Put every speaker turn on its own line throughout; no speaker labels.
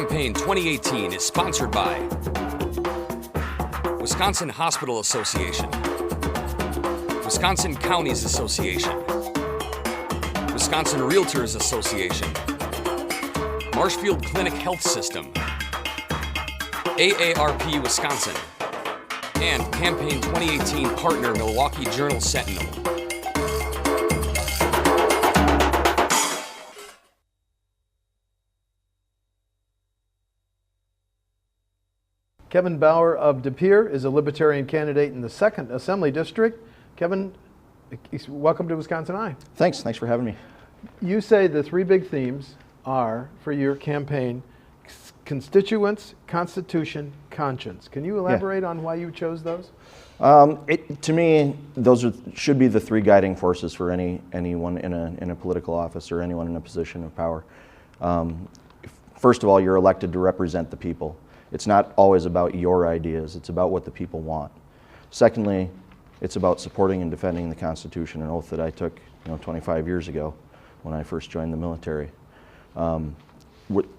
Campaign 2018 is sponsored by Wisconsin Hospital Association, Wisconsin Counties Association, Wisconsin Realtors Association, Marshfield Clinic Health System, AARP Wisconsin, and Campaign 2018 partner Milwaukee Journal Sentinel.
Kevin Bauer of Pere is a Libertarian candidate in the 2nd Assembly District. Kevin, welcome to WisconsinEye.
Thanks for having me.
You say the three big themes are, for your campaign, constituents, constitution, conscience. Can you elaborate on why you chose those?
To me, those should be the three guiding forces for anyone in a political office or anyone in a position of power. First of all, you're elected to represent the people. It's not always about your ideas, it's about what the people want. Secondly, it's about supporting and defending the Constitution, an oath that I took 25 years ago when I first joined the military.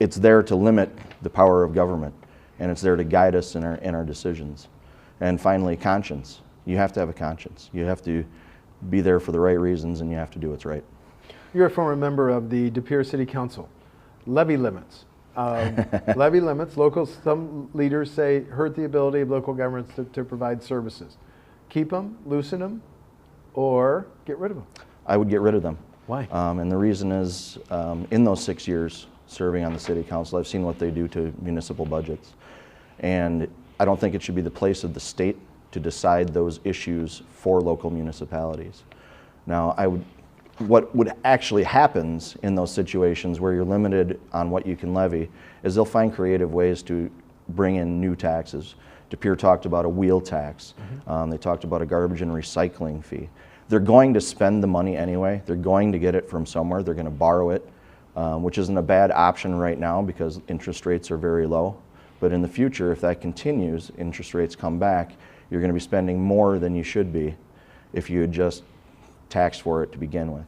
It's there to limit the power of government, and it's there to guide us in our decisions. And finally, conscience. You have to have a conscience. You have to be there for the right reasons, and you have to do what's right.
You're a former member of the Pere City Council. Levy limits. Levy limits, some leaders say, hurt the ability of local governments to provide services. Keep them, loosen them, or get rid of them?
I would get rid of them.
Why?
And the reason is, in those 6 years serving on the City Council, I've seen what they do to municipal budgets. And I don't think it should be the place of the state to decide those issues for local municipalities. Now, what would actually happens in those situations where you're limited on what you can levy is they'll find creative ways to bring in new taxes. Pere talked about a wheel tax. They talked about a garbage and recycling fee. They're going to spend the money anyway. They're going to get it from somewhere. They're going to borrow it, which isn't a bad option right now because interest rates are very low. But in the future, if that continues, interest rates come back, you're going to be spending more than you should be if you had just taxed for it to begin with.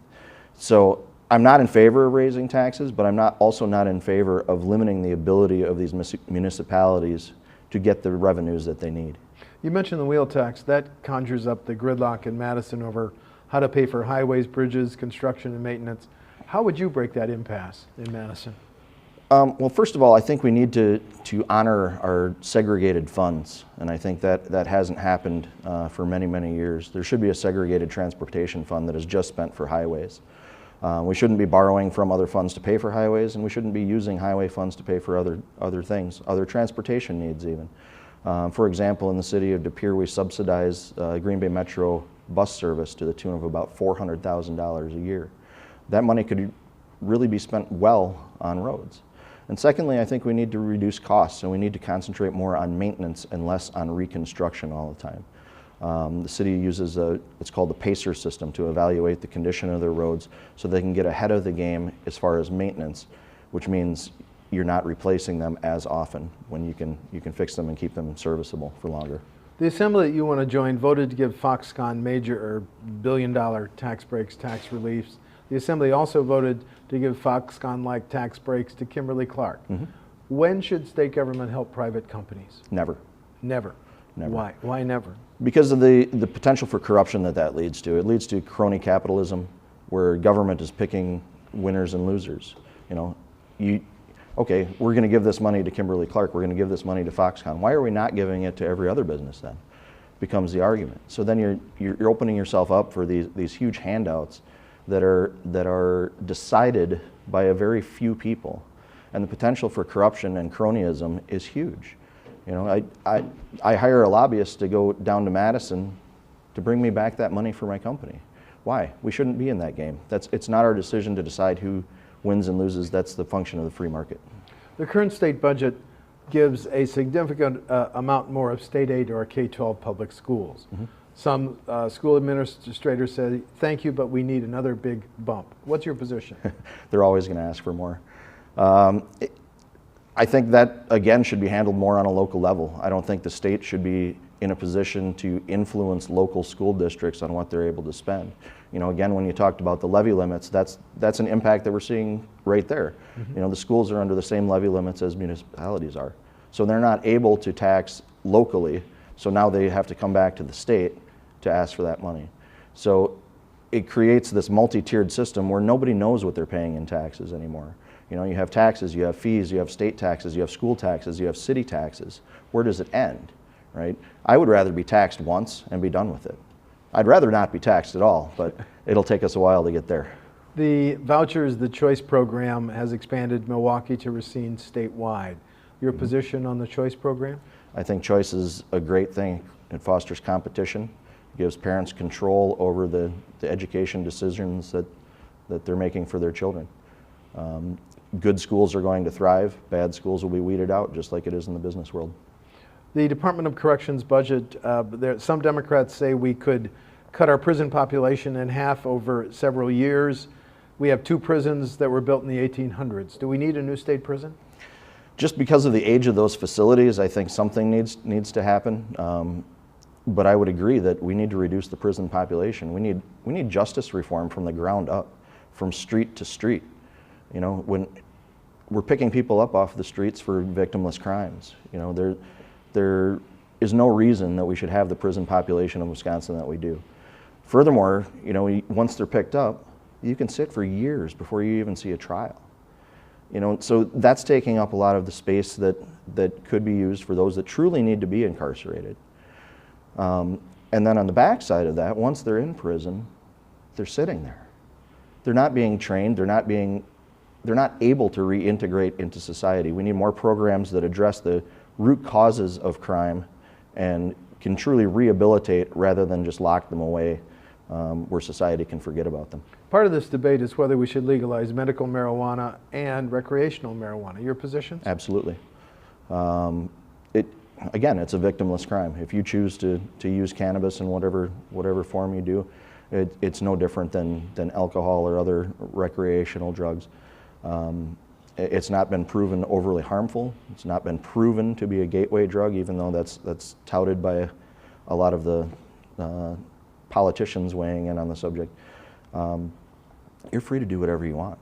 So I'm not in favor of raising taxes, but I'm also not in favor of limiting the ability of these municipalities to get the revenues that they need.
You mentioned the wheel tax. That conjures up the gridlock in Madison over how to pay for highways, bridges, construction, and maintenance. How would you break that impasse in Madison?
Well, first of all, I think we need to honor our segregated funds, and I think that hasn't happened for many, many years. There should be a segregated transportation fund that is just spent for highways. We shouldn't be borrowing from other funds to pay for highways, and we shouldn't be using highway funds to pay for other things, other transportation needs even. For example, in the city of Pere, we subsidize Green Bay Metro bus service to the tune of about $400,000 a year. That money could really be spent well on roads. And secondly, I think we need to reduce costs, and we need to concentrate more on maintenance and less on reconstruction all the time. The city uses it's called the PACER system to evaluate the condition of their roads so they can get ahead of the game as far as maintenance, which means you're not replacing them as often when you can fix them and keep them serviceable for longer.
The assembly that you want to join voted to give Foxconn major or billion-dollar tax breaks, tax reliefs. The assembly also voted to give Foxconn-like tax breaks to Kimberly-Clark. When should state government help private companies?
Never.
Never.
Never.
Why? Why never?
Because of the potential for corruption that leads to. It leads to crony capitalism, where government is picking winners and losers. Okay, we're going to give this money to Kimberly-Clark, we're going to give this money to Foxconn. Why are we not giving it to every other business then? Becomes the argument. So then you're opening yourself up for these huge handouts that are decided by a very few people, and the potential for corruption and cronyism is huge. I hire a lobbyist to go down to Madison to bring me back that money for my company. Why? We shouldn't be in that game. It's not our decision to decide who wins and loses. That's the function of the free market.
The current state budget gives a significant amount more of state aid to our K-12 public schools. Some school administrators say, thank you, but we need another big bump. What's your position?
They're always going to ask for more. I think that, again, should be handled more on a local level. I don't think the state should be in a position to influence local school districts on what they're able to spend. You know, again, when you talked about the levy limits, that's an impact that we're seeing right there. You know, the schools are under the same levy limits as municipalities are. So they're not able to tax locally, so now they have to come back to the state to ask for that money. So it creates this multi-tiered system where nobody knows what they're paying in taxes anymore. You know, you have taxes, you have fees, you have state taxes, you have school taxes, you have city taxes. Where does it end, right? I would rather be taxed once and be done with it. I'd rather not be taxed at all, but it'll take us a while to get there.
The vouchers, the Choice program has expanded Milwaukee to Racine statewide. Your position on the Choice program?
I think Choice is a great thing. It fosters competition, gives parents control over the education decisions that they're making for their children. Good schools are going to thrive, bad schools will be weeded out, just like it is in the business world.
The Department of Corrections budget, some Democrats say we could cut our prison population in half over several years. We have 2 prisons that were built in the 1800s. Do we need a new state prison?
Just because of the age of those facilities, I think something needs to happen. But I would agree that we need to reduce the prison population. We need justice reform from the ground up, from street to street. You know, when we're picking people up off the streets for victimless crimes, you know, there is no reason that we should have the prison population in Wisconsin that we do. Furthermore, you know, once they're picked up, you can sit for years before you even see a trial. You know, so that's taking up a lot of the space that could be used for those that truly need to be incarcerated. And then on the back side of that, once they're in prison, they're sitting there. They're not being trained, they're not able to reintegrate into society. We need more programs that address the root causes of crime and can truly rehabilitate rather than just lock them away where society can forget about them.
Part of this debate is whether we should legalize medical marijuana and recreational marijuana. Your positions?
Absolutely. Again, it's a victimless crime. If you choose to use cannabis in whatever form you do, it's no different than alcohol or other recreational drugs. It's not been proven overly harmful. It's not been proven to be a gateway drug, even though that's touted by a lot of the politicians weighing in on the subject. You're free to do whatever you want.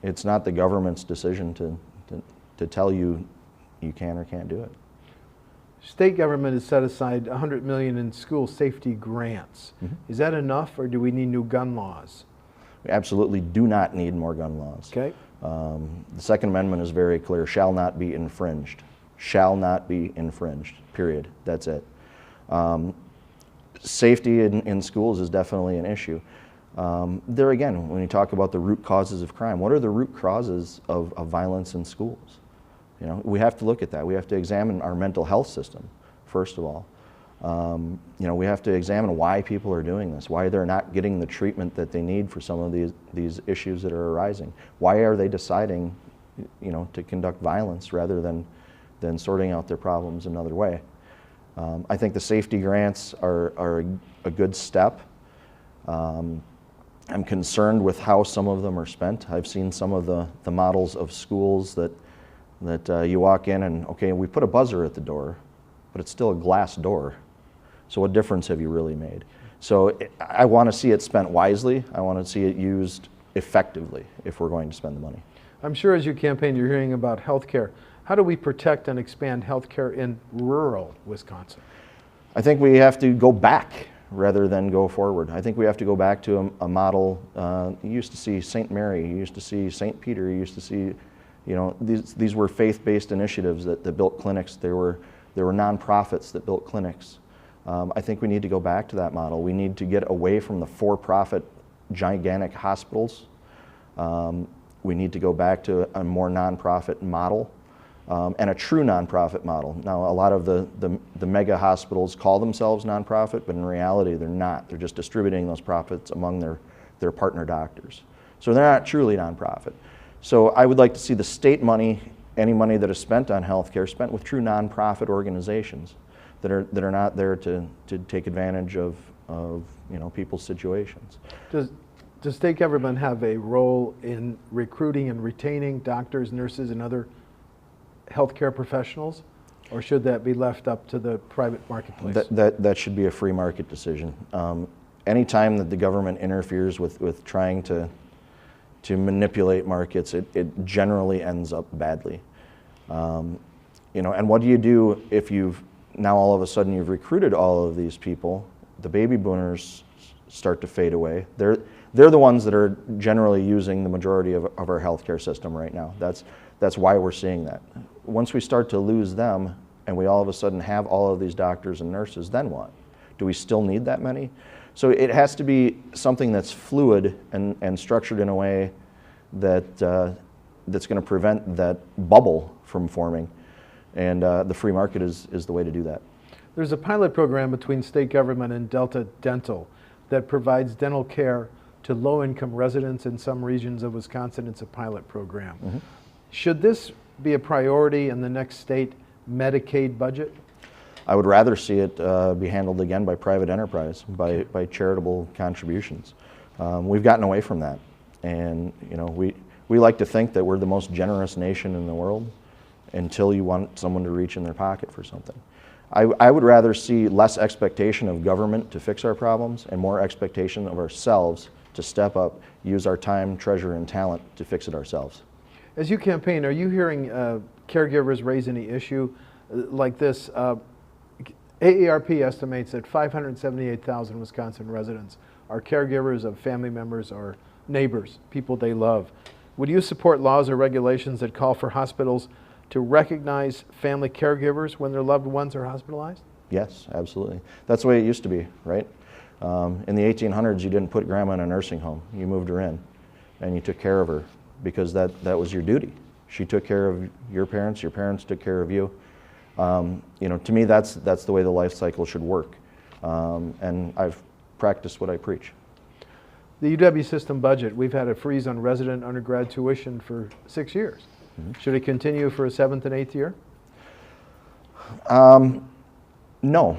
It's not the government's decision to tell you you can or can't do it.
State government has set aside $100 million in school safety grants. Is that enough, or do we need new gun laws?
We absolutely do not need more gun laws.
Okay.
The Second Amendment is very clear, shall not be infringed. Shall not be infringed, period. That's it. Safety in schools is definitely an issue. There again, when you talk about the root causes of crime, what are the root causes of violence in schools? You know, we have to look at that. We have to examine our mental health system, first of all. You know, we have to examine why people are doing this, why they're not getting the treatment that they need for some of these issues that are arising. Why are they deciding, you know, to conduct violence rather than sorting out their problems another way? I think the safety grants are a good step. I'm concerned with how some of them are spent. I've seen some of the models of schools that you walk in and, okay, we put a buzzer at the door, but it's still a glass door. So what difference have you really made? So I want to see it spent wisely. I want to see it used effectively if we're going to spend the money.
I'm sure as you campaign, you're hearing about health care. How do we protect and expand health care in rural Wisconsin?
I think we have to go back rather than go forward. I think we have to go back to a model. You used to see St. Mary, you used to see St. Peter, you used to see, you know, these were faith-based initiatives that built clinics. There were nonprofits that built clinics. I think we need to go back to that model. We need to get away from the for-profit gigantic hospitals. We need to go back to a more nonprofit model and a true nonprofit model. Now, a lot of the mega hospitals call themselves nonprofit, but in reality, they're not. They're just distributing those profits among their partner doctors. So they're not truly nonprofit. So I would like to see the state money, any money that is spent on healthcare, spent with true nonprofit organizations that are not there to take advantage of you know, people's situations.
Does state government have a role in recruiting and retaining doctors, nurses, and other healthcare professionals? or should that be left up to the private marketplace?
That should be a free market decision. Anytime that the government interferes with trying to manipulate markets, it generally ends up badly. And what do you do if now all of a sudden you've recruited all of these people, the baby boomers start to fade away. They're the ones that are generally using the majority of our healthcare system right now. That's why we're seeing that. Once we start to lose them and we all of a sudden have all of these doctors and nurses, then what? Do we still need that many? So it has to be something that's fluid and structured in a way that that's going to prevent that bubble from forming. And the free market is the way to do that.
There's a pilot program between state government and Delta Dental that provides dental care to low-income residents in some regions of Wisconsin. It's a pilot program. Mm-hmm. Should this be a priority in the next state Medicaid budget?
I would rather see it be handled again by private enterprise, by charitable contributions. We've gotten away from that. And we like to think that we're the most generous nation in the world until you want someone to reach in their pocket for something. I would rather see less expectation of government to fix our problems and more expectation of ourselves to step up, use our time, treasure, and talent to fix it ourselves.
As you campaign, are you hearing caregivers raise any issue like this? AARP estimates that 578,000 Wisconsin residents are caregivers of family members or neighbors, people they love. Would you support laws or regulations that call for hospitals to recognize family caregivers when their loved ones are hospitalized?
Yes, absolutely. That's the way it used to be, right? In the 1800s, you didn't put grandma in a nursing home. You moved her in and you took care of her because that was your duty. She took care of your parents took care of you. To me, that's the way the life cycle should work. And I've practiced what I preach.
The UW system budget, we've had a freeze on resident undergrad tuition for 6 years. Mm-hmm. Should it continue for a 7th and 8th year?
No.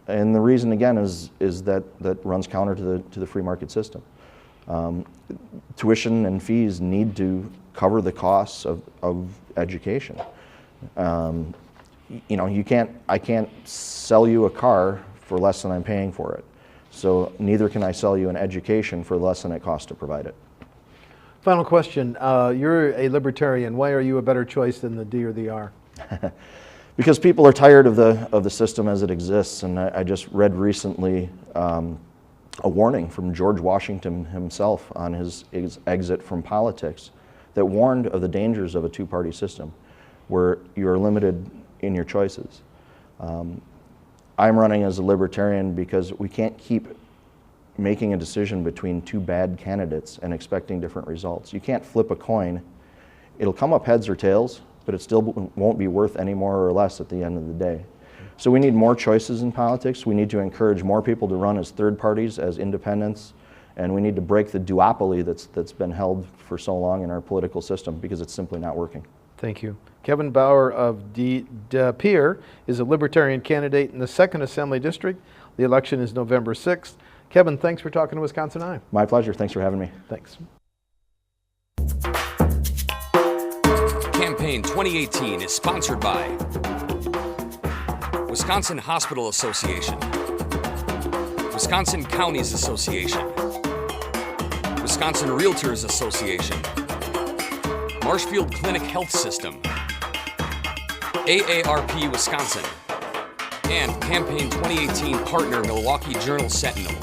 And the reason, again, is that runs counter to the free market system. Tuition and fees need to cover the costs of education. I can't sell you a car for less than I'm paying for it. So neither can I sell you an education for less than it costs to provide it.
Final question. You're a libertarian. Why are you a better choice than the D or the R?
Because people are tired of the system as it exists. And I just read recently a warning from George Washington himself on his exit from politics that warned of the dangers of a two-party system where you're limited in your choices. I'm running as a libertarian because we can't keep making a decision between two bad candidates and expecting different results. You can't flip a coin. It'll come up heads or tails, but it still won't be worth any more or less at the end of the day. So we need more choices in politics. We need to encourage more people to run as third parties, as independents, and we need to break the duopoly that's been held for so long in our political system because it's simply not working.
Thank you. Kevin Bauer of Pere is a Libertarian candidate in the 2nd Assembly District. The election is November 6th. Kevin, thanks for talking to WisconsinEye.
My pleasure. Thanks for having me.
Thanks.
Campaign 2018 is sponsored by Wisconsin Hospital Association, Wisconsin Counties Association, Wisconsin Realtors Association, Marshfield Clinic Health System, AARP Wisconsin, and Campaign 2018 partner Milwaukee Journal Sentinel.